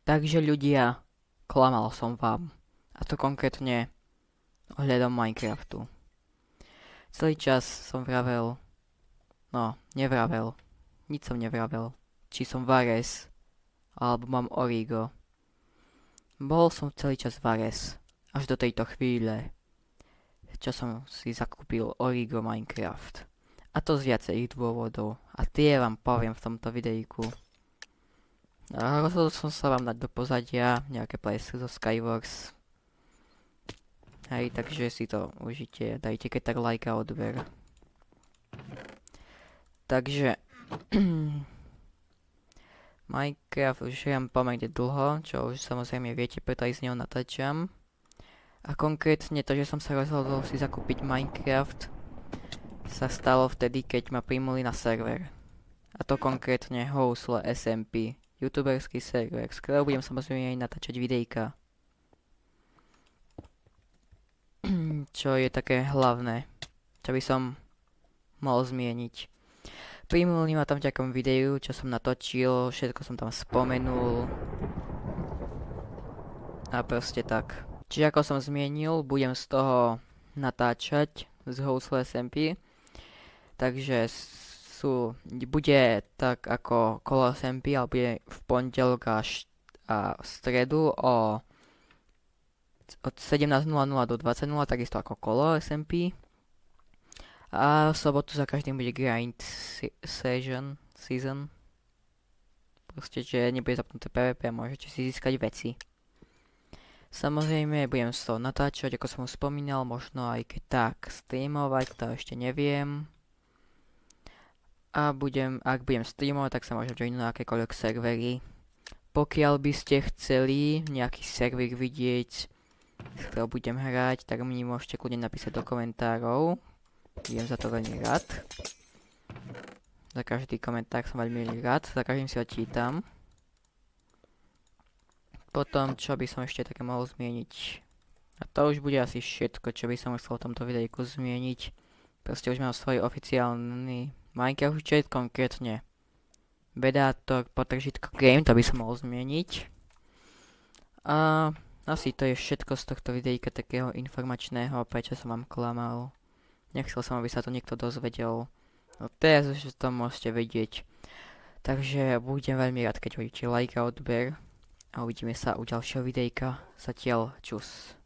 Takže ľudia, klamal som vám. A to konkrétne ohľadom Minecraftu. Celý čas som vravel, no, nevravel. Nič som nevravel. Či som Vares, alebo mám Origo. Bol som celý čas Vares. Až do tejto chvíle, čo som si zakúpil Origo Minecraft. A to z viacerých dôvodov. A tie vám poviem v tomto videjku. A rozhodol som sa vám dať do pozadia nejaké plesy zo Skyworks. Hej, takže si to užite, dajte keď tak like a odber. Takže Minecraft už hrám pomerne dlho, čo už samozrejme viete, preto aj z neho natáčam. A konkrétne to, že som sa rozhodol si zakúpiť Minecraft, sa stalo vtedy, keď ma prijmuli na server. A to konkrétne Housle SMP, youtuberský server, z ktorého budem samozrejme aj natáčať videjka. Čo je také hlavné, čo by som mohol zmieniť. Prijmuli ma tam v takom videu, čo som natočil, všetko som tam spomenul. A proste tak. Čiže ako som zmienil, budem z toho natáčať z Housle SMP. Takže bude tak ako kolo SMP, ale bude v pondelok a v stredu od 17:00 do 20:00, takisto ako kolo SMP. A v sobotu za každým bude grind season. Proste, že nebude zapnuté PvP a môžete si získať veci. Samozrejme, budem z toho natáčať, ako som už spomínal, možno aj keď tak streamovať, to ešte neviem. A ak budem streamovať, tak sa môžem joinúť na akékoľvek servery. Pokiaľ by ste chceli nejaký server vidieť, z ktorého budem hrať, tak mi môžete kľudne napísať do komentárov. Budem za to veľmi rád. Za každý komentár som veľmi rád, za každým si ho čítam. Potom, čo by som ešte také mohol zmieniť. A to už bude asi všetko, čo by som chcel v tomto videjku zmieniť. Proste už mám svoj oficiálny Minecraft účet, konkrétne Bedátor Potržitko Game, to by som mohol zmieniť. A asi to je všetko z tohto videjka takého informačného, prečo som vám klamal. Nechcel som, aby sa to niekto dozvedel. No teraz už to môžete vedieť. Takže budem veľmi rád, keď hodíte like a odber. A uvidíme sa u ďalšieho videjka. Zatiaľ čus.